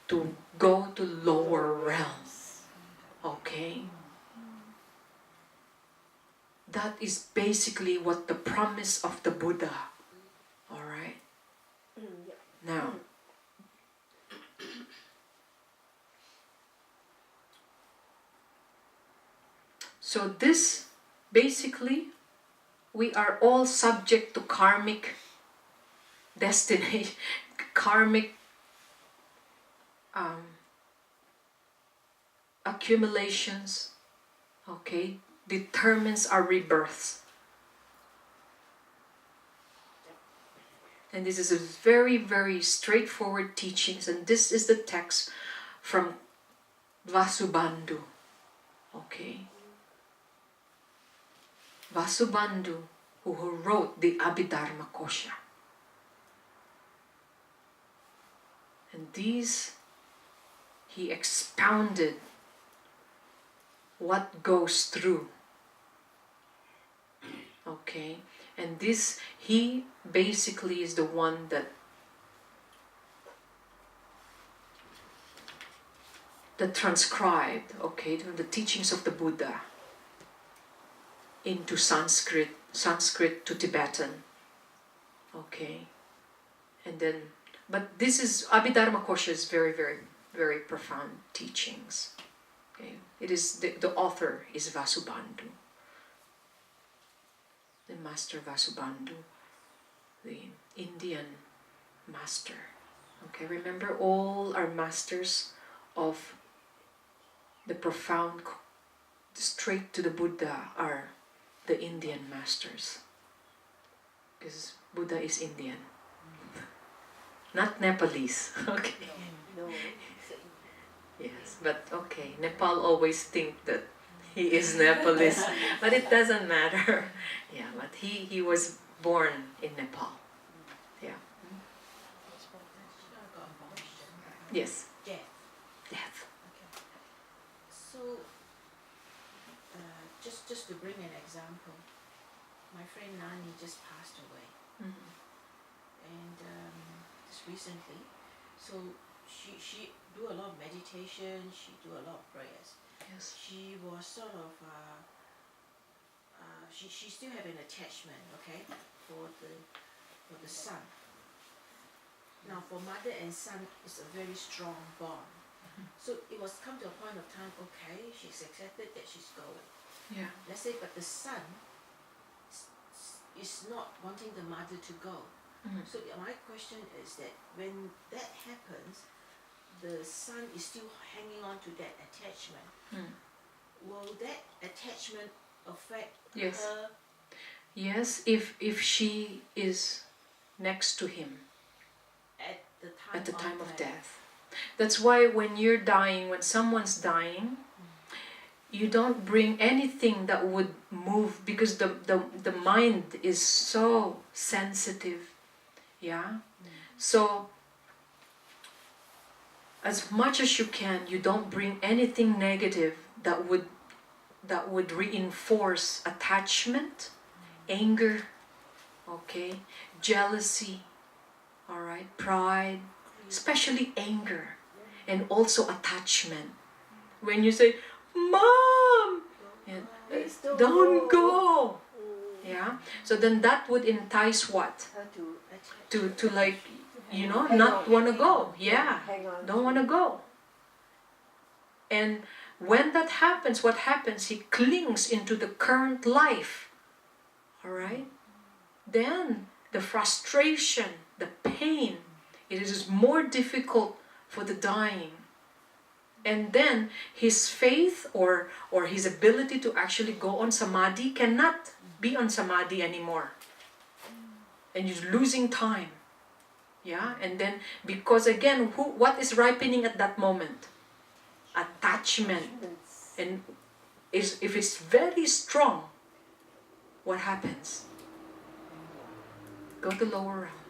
to go to lower realms. Okay? That is basically what the promise of the Buddha. Alright? Now, so this, basically, we are all subject to karmic destination, karmic accumulations, okay, determines our rebirths. And this is a very, very straightforward teachings, and this is the text from Vasubandhu. Okay. Vasubandhu, who wrote the Abhidharma Kosha. And these, he expounded what goes through. Okay. And this, he basically is the one that transcribed, okay, the teachings of the Buddha into Sanskrit to Tibetan. Okay. And then, but this is, Abhidharma Kosha is very, very, very profound teachings. Okay. It is, the author is Vasubandhu. The master Vasubandhu, the Indian master. Okay, remember all our masters of the profound, straight to the Buddha are the Indian masters. Because Buddha is Indian. Not Nepalese, okay? No. Yes, but okay, Nepal always think that he is Nepalese, but it doesn't matter. Yeah, but he was born in Nepal. Yeah. Yes. Death. Okay. So, just to bring an example, my friend Nani just passed away, and just recently. So she do a lot of meditation. She do a lot of prayers. Yes. She was sort of, she still have an attachment, okay, for the son. Now for mother and son, it's a very strong bond. So it was come to a point of time, okay, she's accepted that she's going. Yeah. Let's say, but the son is not wanting the mother to go. So my question is that when that happens, the son is still hanging on to that attachment. Will that attachment affect her? Yes, if she is next to him at the time of death. That's why when you're dying, when someone's dying, you don't bring anything that would move, because the mind is so sensitive. Yeah. So as much as you can, you don't bring anything negative that would reinforce attachment, anger, okay, jealousy, all right, pride, especially anger, and also attachment. When you say, "Mom, don't go," yeah, so then that would entice what? To like, you know, not want to go. Yeah, don't want to go. And when that happens, what happens? He clings into the current life. All right? Then the frustration, the pain, it is more difficult for the dying. And then his faith or his ability to actually go on samadhi cannot be on samadhi anymore. And he's losing time. Yeah, and then because again, what is ripening at that moment? Attachment. And if it's very strong, what happens? Go to lower realm.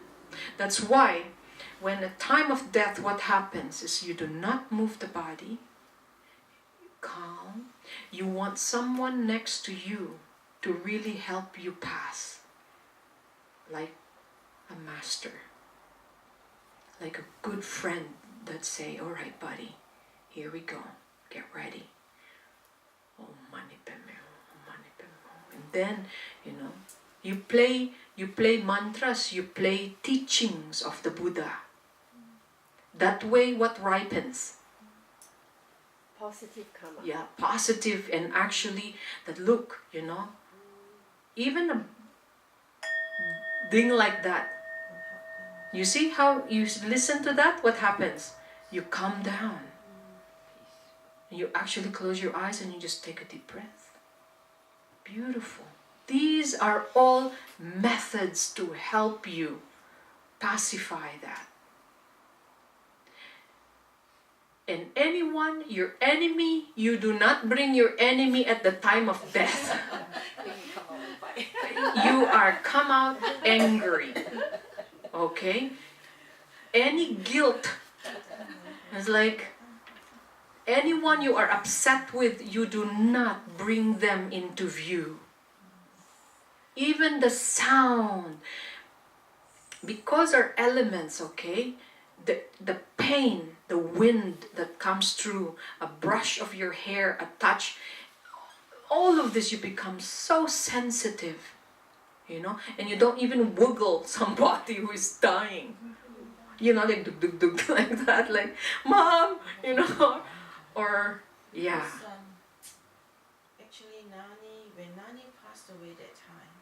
That's why when at time of death, what happens is you do not move the body, calm. You want someone next to you to really help you pass, like a master, like a good friend that say, all right, buddy, here we go, get ready. Oh, mani padme hum, mani padme hum. And then, you play mantras, you play teachings of the Buddha. That way, what ripens? Positive karma. Yeah, positive, and actually, that look, even a thing like that. You see how you listen to that? What happens? You calm down. You actually close your eyes and you just take a deep breath. Beautiful. These are all methods to help you pacify that. And anyone, your enemy, you do not bring your enemy at the time of death. You are come out angry. Okay? Any guilt is like anyone you are upset with, you do not bring them into view. Even the sound, because our elements, okay, the pain, the wind that comes through, a brush of your hair, a touch, all of this, you become so sensitive, and you don't even wiggle somebody who is dying, like duk duk duk like that, like mom, or yeah. Actually, when Nani passed away that time,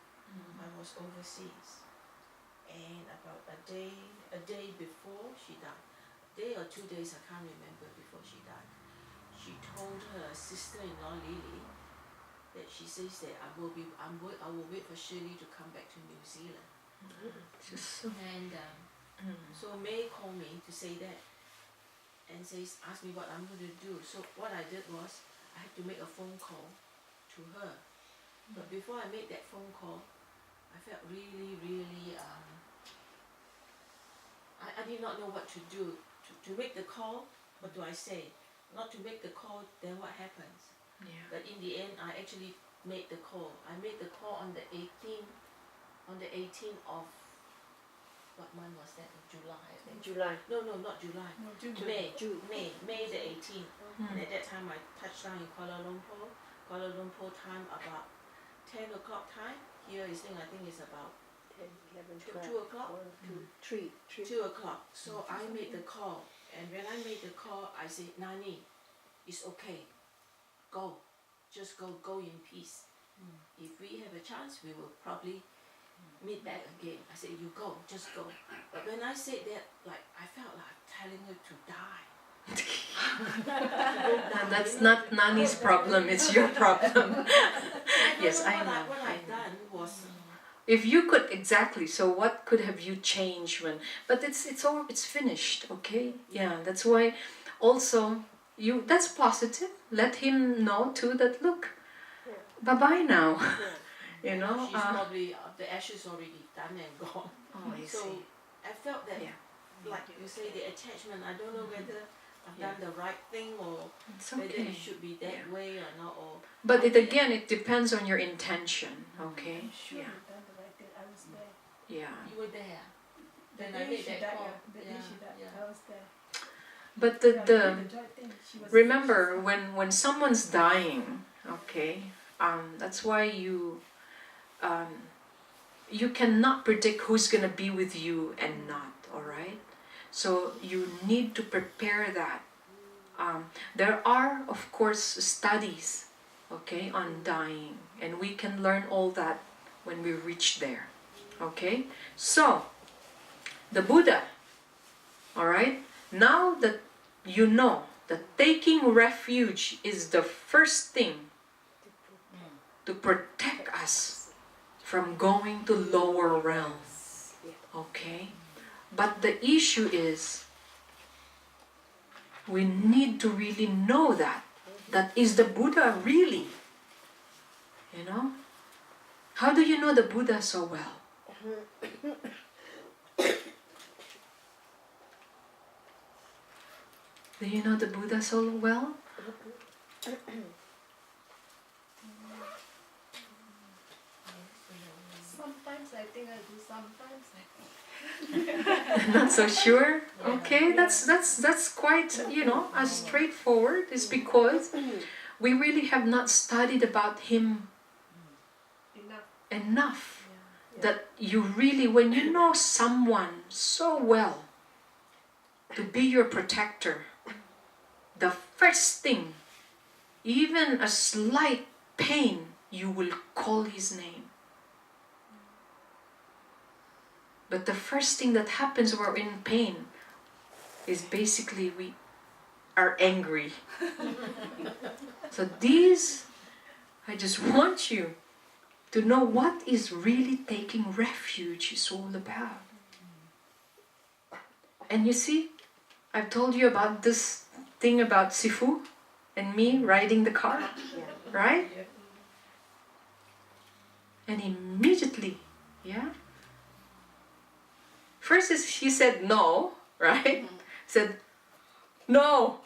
I was overseas, and about a day before she died, day or 2 days, I can't remember, before she died, she told her sister-in-law Lily that she says that I will wait for Shirley to come back to New Zealand. And so May called me to say that, and asked me what I'm going to do. So what I did was I had to make a phone call to her. But before I made that phone call, I felt really, really, I did not know what to do. To make the call, what do I say? Not to make the call, then what happens? Yeah. But in the end, I actually made the call. I made the call on the 18th of, what month was that? July, I think. July. No, not July. No, June. May the 18th. And at that time, I touched down in Kuala Lumpur time about 10 o'clock time. Here is I think it's about 10, 11, 2 12, o'clock. 1, 2, 3. 2 o'clock. So I made the call, and when I made the call, I said, Nani, it's okay. Go. Just go in peace. If we have a chance, we will probably meet back again. I said, you go, just go. But when I said that, like, I felt like telling her to die. That's not Nani's problem, it's your problem. Yes, I know. What I've done was... If you could, exactly, so what could have you changed when, but it's finished, okay? Yeah, that's why also, that's positive. Let him know too that, look, bye-bye now. Yeah. She's probably, the ashes already done and gone. Oh, I So see. I felt that, Yeah. like you say, the attachment, I don't know whether I've done the right thing or It's whether okay. it should be that way or not. But it depends on your intention, okay? Sure, Yeah. you done the right thing. I was there. Yeah. You were there. The Then I day made she that died, call. the day she died, Yeah. I was there. But Yeah, we did the right thing. She was- remember, when someone's dying, okay, that's why you cannot predict who's gonna be with you and not, all right? So you need to prepare that. There are, of course, studies, okay, on dying, and we can learn all that when we reach there, okay? So, the Buddha, all right? Now that you know that taking refuge is the first thing to protect us from going to lower realms, okay? But the issue is, we need to really know that is the Buddha really, How do you know the Buddha so well? Do you know the Buddha so well? Sometimes I think I do sometimes. Not so sure? Yeah. Okay, that's quite, as straightforward. It's because we really have not studied about him enough. Yeah. That you really, when you know someone so well to be your protector, the first thing, even a slight pain, you will call his name. But the first thing that happens when we're in pain is basically we are angry. So these, I just want you to know what is really taking refuge is all about. And you see, I've told you about this thing about Sifu and me riding the car, right? And immediately, first he said no, right? Said, no.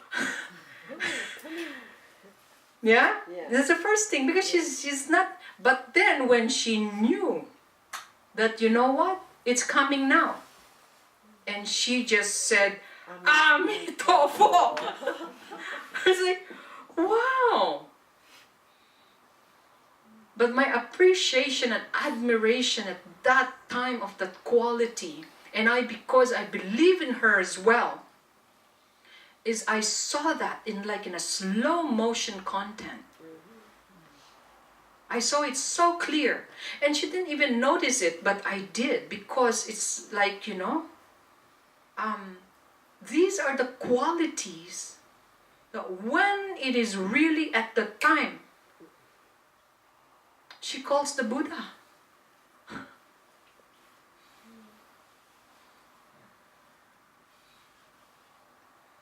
Yeah? Yeah. That's the first thing, because she's not, but then when she knew that, you know what, it's coming now, and she just said, Amitofo. I was like, wow. But my appreciation and admiration at that time of that quality, and because I believe in her as well, is I saw that in a slow motion content. I saw it so clear. And she didn't even notice it, but I did, because it's like, these are the qualities that when it is really at the time, she calls the Buddha.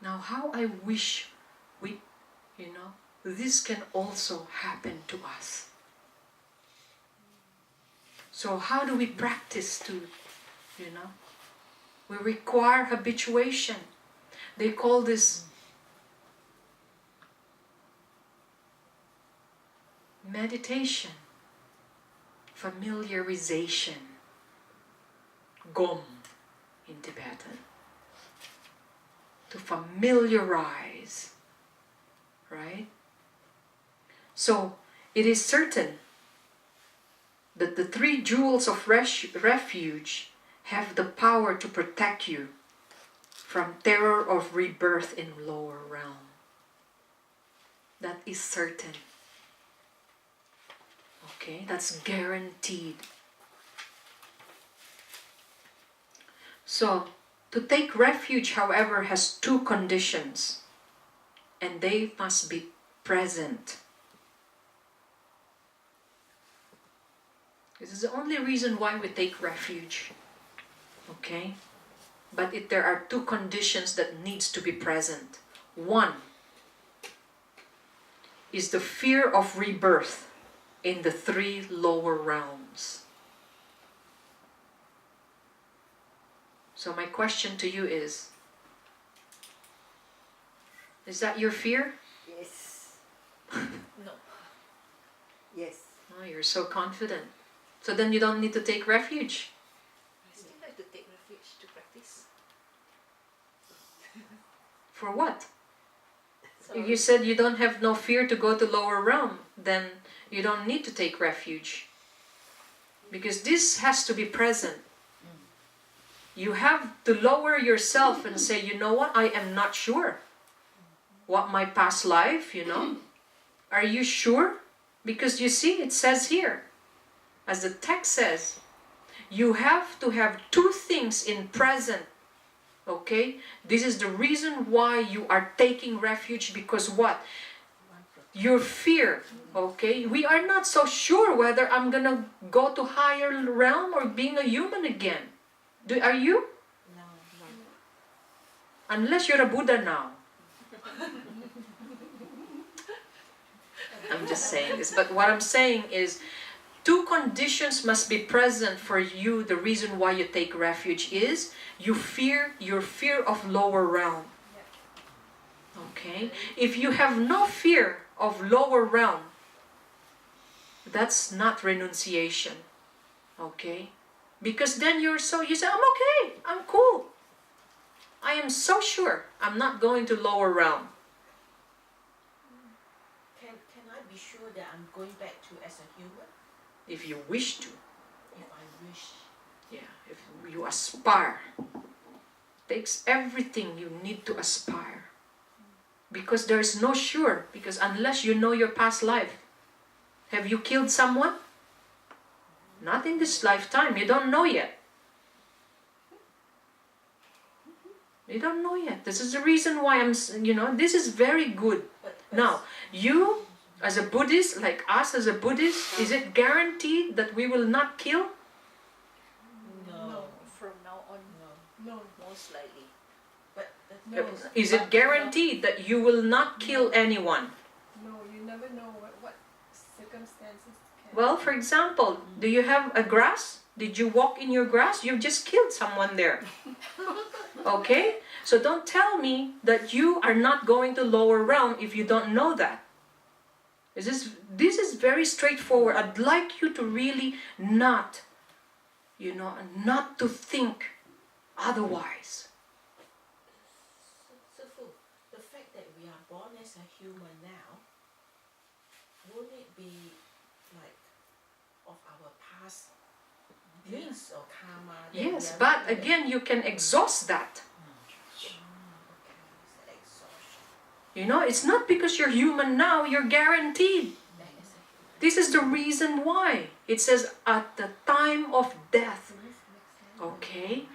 Now, how I wish we, this can also happen to us. So how do we practice to, we require habituation. They call this meditation, familiarization, gom in Tibetan. To familiarize, right? So it is certain that the 3 jewels of refuge have the power to protect you from terror of rebirth in lower realm. That is certain. Okay, that's guaranteed. So, to take refuge, however, has 2 conditions, and they must be present. This is the only reason why we take refuge. Okay? But there are 2 conditions that needs to be present. 1 is the fear of rebirth in the 3 lower realms. So my question to you is that your fear? Yes. No. Yes. Oh, you're so confident. So then you don't need to take refuge. I still like to take refuge to practice. For what? Sorry. You said you don't have no fear to go to lower realm. Then you don't need to take refuge. Because this has to be present. You have to lower yourself and say, you know what, I am not sure. What my past life, Are you sure? Because you see, it says here, as the text says, you have to have 2 things in present. Okay? This is the reason why you are taking refuge, because what? Your fear. Okay? We are not so sure whether I'm gonna go to higher realm or being a human again. Are you? No. Unless you're a Buddha now. I'm just saying this. But what I'm saying is 2 conditions must be present for you. The reason why you take refuge is your fear of lower realm. Okay? If you have no fear of lower realm, that's not renunciation. Okay? Because then you say, I'm okay, I'm cool. I am so sure I'm not going to lower realm. Can I be sure that I'm going back to as a human? If you wish to. If I wish. Yeah, if you aspire. Takes everything you need to aspire. Because there is no sure. Because unless you know your past life. Have you killed someone? Not in this lifetime. You don't know yet. You don't know yet. This is the reason why this is very good. Now, you as a Buddhist, like us as a Buddhist, is it guaranteed that we will not kill? No. From now on, no. Most likely. But No. Is it guaranteed that you will not kill anyone? No, you never know what circumstances can. Well, for example, do you have a grass? Did you walk in your grass? You just killed someone there. Okay? So don't tell me that you are not going to lower realm if you don't know that. This is very straightforward. I'd like you to really not to think otherwise. So the fact that we are born as a human now, won't it be like of our past deeds or karma? Yes, but again, you can exhaust that. It's not because you're human now, you're guaranteed. This is the reason why. It says at the time of death. Okay?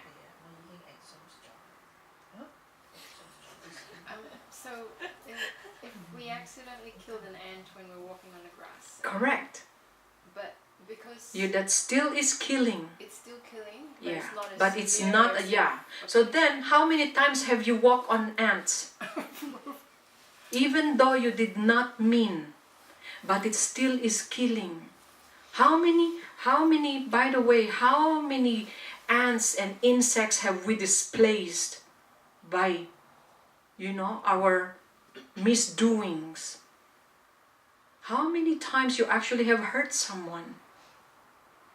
So, if we accidentally killed an ant when we're walking on the grass, Correct. but because That still is killing. it's still killing, but Yeah, it's not as but it's severe not, as- yeah. So then, how many times have you walked on ants? Even though you did not mean, but it still is killing. How many, by the way, how many ants and insects have we displaced by, our misdoings? How many times you actually have hurt someone?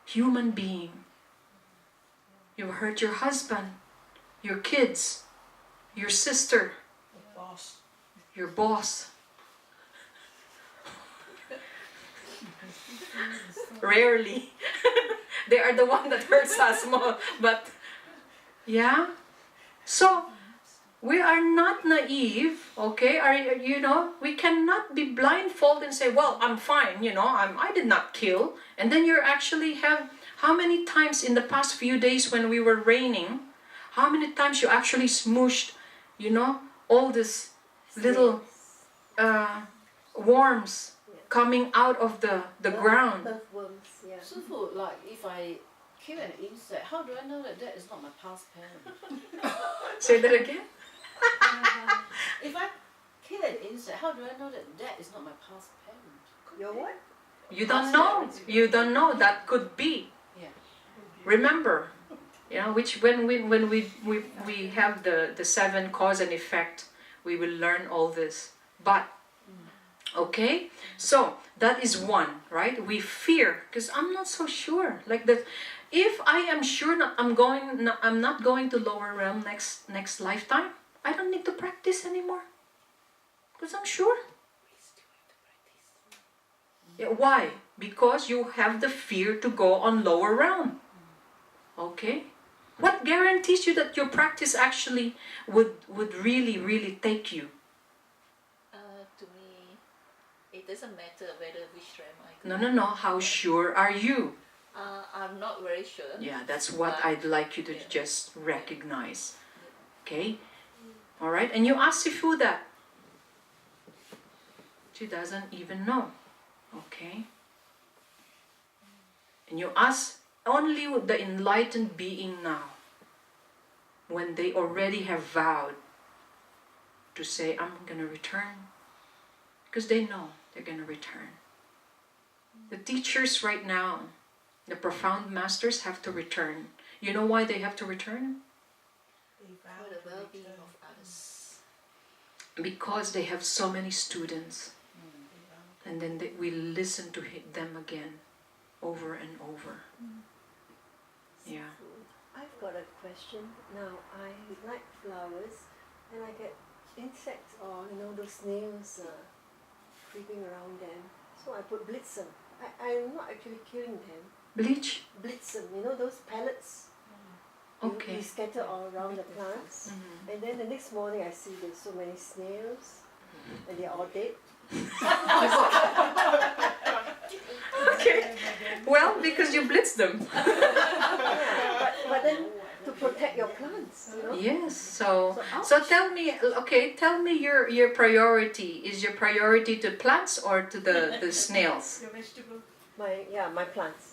Human being. You've hurt your husband, your kids, your sister, Boss. your boss. Rarely. They are the one that hurts us more. But, yeah. So, we are not naive, okay? We cannot be blindfolded and say, well, I'm fine, I did not kill. And then you actually have, how many times in the past few days when we were raining, how many times you actually smooshed, all this little worms coming out of the ground. Earthworms, yeah. So for like if I kill an insect, how do I know that that is not my past parent? Say that again? If I kill an insect, how do I know that that is not my past parent? Your what? You don't know. You don't know. That could be. Yeah. Remember, which when we have the 7 cause and effect, we will learn all this. But okay, so that is one, right? We fear because I'm not so sure. Like that, if I am sure that I'm not going to lower realm next lifetime, I don't need to practice anymore because I'm sure. Yeah, why? Because you have the fear to go on lower realm. Okay? What guarantees you that your practice actually would really take you? To me, it doesn't matter whether which realm I go. No. How sure are you? I'm not very sure. Yeah, that's what I'd like you to just recognize. Okay? Alright? And you ask Sifu that. She doesn't even know. Okay? And you ask only the enlightened being now, when they already have vowed to say, I'm going to return. Because they know they're going to return. The teachers right now, the profound masters have to return. You know why they have to return? For the well-being of others. Because they have so many students. And then we listen to them again, over and over. Yeah. I've got a question. Now, I like flowers, and I get insects or, those snails creeping around them. So I put blitzen. I'm not actually killing them. Bleach? Blitzen, those pellets. Okay. You scatter all around the plants. Mhm. And then the next morning I see there's so many snails, and they're all dead. Okay. Well, because you blitz them. Yeah, but then to protect your plants, Yes. So ouch. tell me your priority. Is your priority to plants or to the snails? Your vegetable. My plants.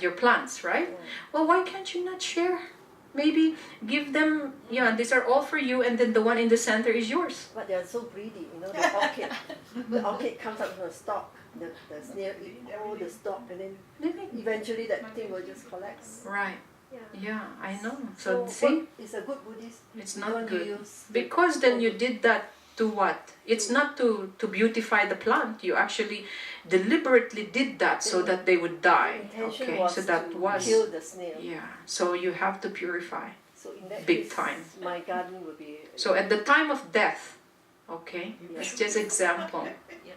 Your plants, right? Yeah. Well, why can't you not share? Maybe give them, these are all for you, and then the one in the center is yours. But they are so greedy, the orchid comes out from the stalk. The snail eat all the stalk, and then eventually that thing will just collapse. Right. Yeah. Yeah, I know. So what see, is a good Buddhist? it's you not want to good. use Because then you did that to what? It's not to beautify the plant. You actually deliberately did that so that they would the die. intention Okay, was so that to was, kill the snail. yeah. So you have to purify. So in that Big case, time. my garden will be. So at the time of death, okay, Yeah. it's just example Yeah.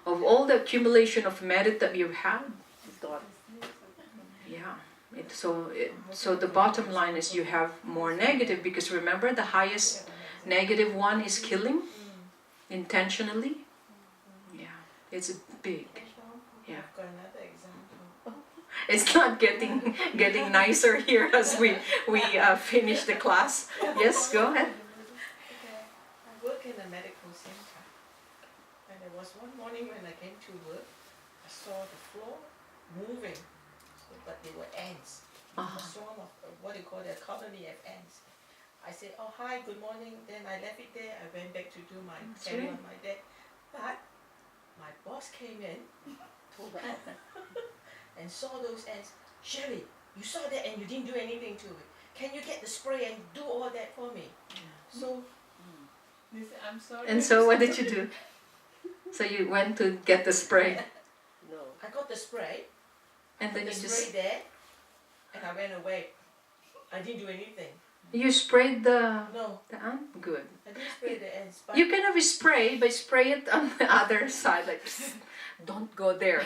of all the accumulation of merit that you've had. It's gone. Yeah. So the bottom line is you have more negative, because remember the highest negative one is killing intentionally. Yeah, it's big. Yeah, I've got another example. it's not getting nicer here as we finish the class. Yes, go ahead. I work in a medical center, and there was one morning when I came to work, I saw the floor moving, but they were ants. A swarm of what you call a colony of ants. I said, "Oh hi, good morning." Then I left it there. I went back to do my carry on my day. But my boss came in, told her and saw those ants. "Sherry, you saw that and you didn't do anything to it. Can you get the spray and do all that for me?" So They say, I'm sorry. And so what did you do? So you went to get the spray, No. I got the spray, and then put you the spray just there, and I went away. I didn't do anything. you sprayed the No, ant. Good. I didn't spray the ants. But You can have a spray, but spray it on the other side, like psst, don't go there.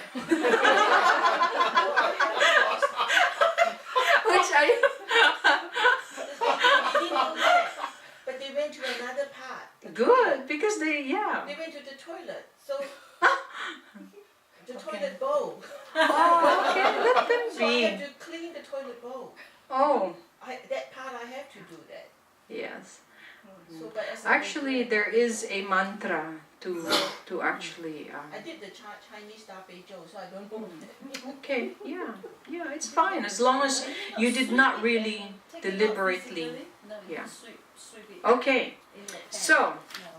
Which I But they went to another part. good, because they They went to the toilet. So the toilet bowl. Oh, okay, let them So I had be. to clean the toilet bowl. Oh, That part I have to do that. yes. So, but as I Actually, went there through, is a mantra to actually. I did the Chinese Da Bei Zhou, so I don't know what that means. Okay, yeah, it's fine as long as you did not really Take it out deliberately. physically. No, you Yeah. sweep it Okay, in the pan. so No.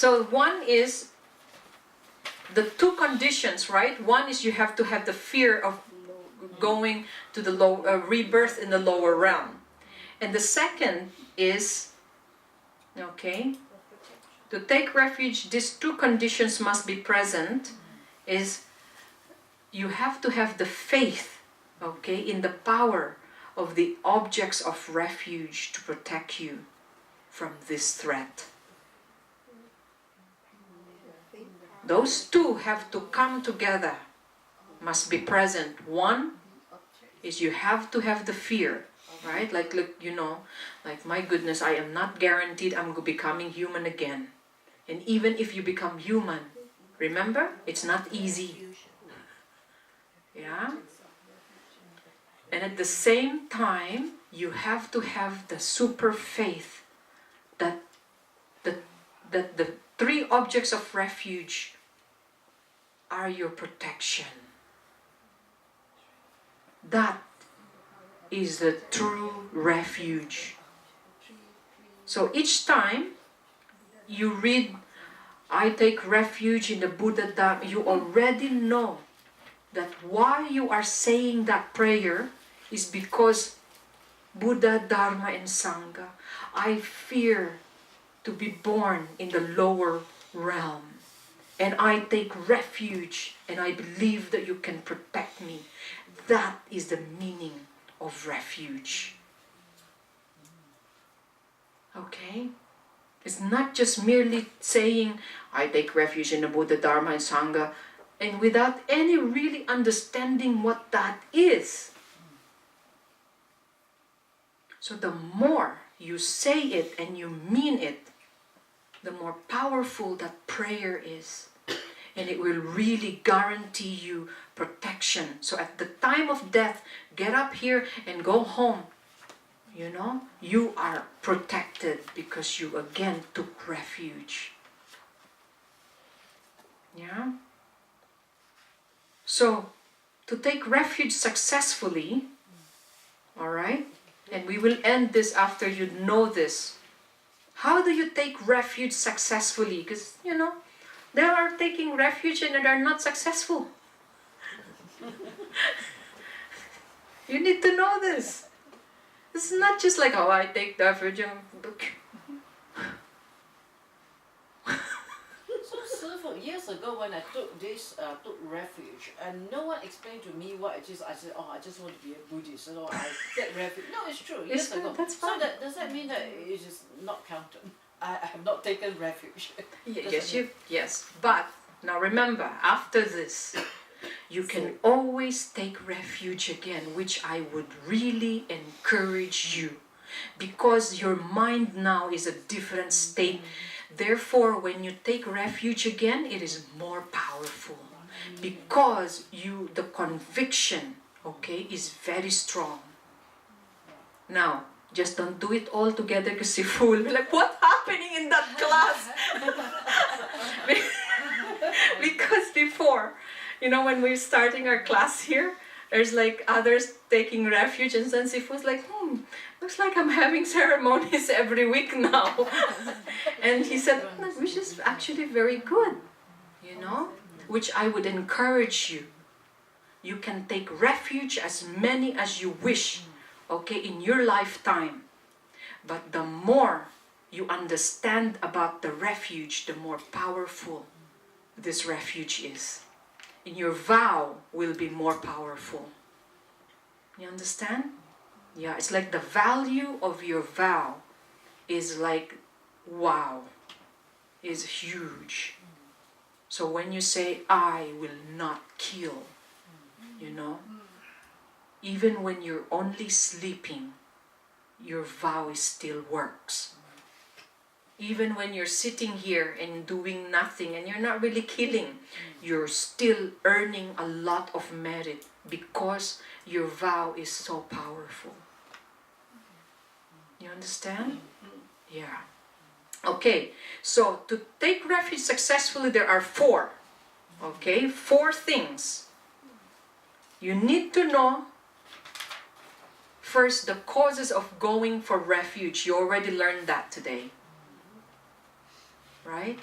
so one is the two conditions, right? One is you have to have the fear of going to the rebirth in the lower realm, and the second is to take refuge. These two conditions must be present. Is you have to have the faith, in the power of the objects of refuge to protect you from this threat. Those two have to come together, must be present. One is you have to have the fear, right? Like, look, like, my goodness, I am not guaranteed I'm becoming human again. And even if you become human, remember, it's not easy. Yeah? And at the same time, you have to have the super faith that the three objects of refuge are your protection. That is the true refuge. So each time you read, I take refuge in the Buddha Dharma, you already know that why you are saying that prayer is because Buddha, Dharma, and Sangha, I fear to be born in the lower realm. And I take refuge and I believe that you can protect me. that is the meaning of refuge. Okay? It's not just merely saying, I take refuge in the Buddha, Dharma, and Sangha, and without any really understanding what that is. So the more you say it and you mean it, the more powerful that prayer is. And it will really guarantee you protection. So at the time of death, get up here and go home. You know, you are protected because you again took refuge. Yeah? So, to take refuge successfully, alright? And we will end this after you know this. How do you take refuge successfully? Because, you know, they are taking refuge and they are not successful. You need to know this. It's not just like, oh, I take refuge and... So, Sifu, years ago when I took refuge, and no one explained to me what it is. I said, oh, I just want to be a Buddhist, so I take refuge. No, it's true. Years It's good, ago. that's fine. So does that mean that it is not counted? I have not taken refuge. Yes. But now remember, after this, you can always take refuge again, which I would really encourage you, because your mind now is a different state. Therefore, when you take refuge again, it is more powerful, because the conviction, okay, is very strong. Now, just don't do it all together, because Sifu will be like, what's happening in that class? Because before, you know, when we're starting our class here, there's like others taking refuge, and then Sifu's like, looks like I'm having ceremonies every week now. And he said, which is actually very good, you know, which I would encourage you. You can take refuge as many as you wish, okay, in your lifetime. But the more you understand about the refuge, the more powerful this refuge is. And your vow will be more powerful. You understand? Yeah, it's like the value of your vow is like, wow, is huge. So when you say, I will not kill, you know, even when you're only sleeping, your vow still works. Even when you're sitting here and doing nothing and you're not really killing, you're still earning a lot of merit because your vow is so powerful. You understand? Yeah. Okay, so to take refuge successfully, there are 4. Okay, 4 things. You need to know first the causes of going for refuge. You already learned that today. Right?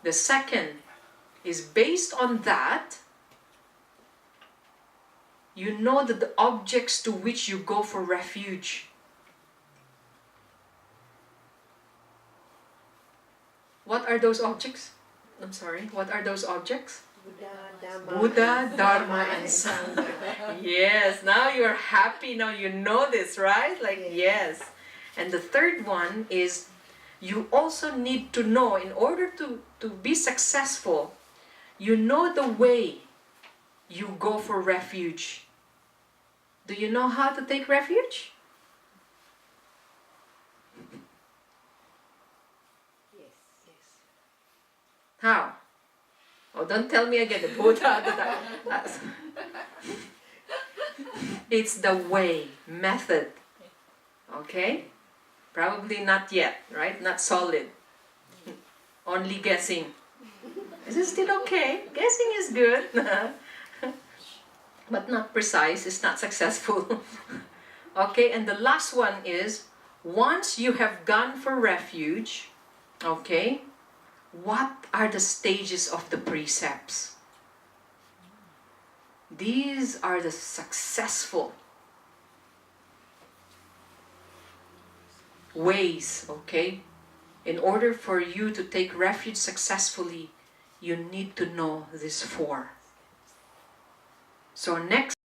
The second is based on that, you know that the objects to which you go for refuge. What are those objects? I'm sorry, what are those objects? Buddha, Dharma, and Sangha. Yes, now you're happy, now you know this, right? Like, yes. And the third one is, you also need to know, in order to be successful, you know the way you go for refuge. Do you know how to take refuge? Yes. How? Oh, don't tell me again, the Buddha. It's the way, method. Okay? Probably not yet, right? Not solid. Only guessing. Is it still okay? Guessing is good. But not precise, it's not successful. Okay, and the last one is, once you have gone for refuge, okay, what are the stages of the precepts? These are the successful ways, okay? In order for you to take refuge successfully, you need to know these 4. So next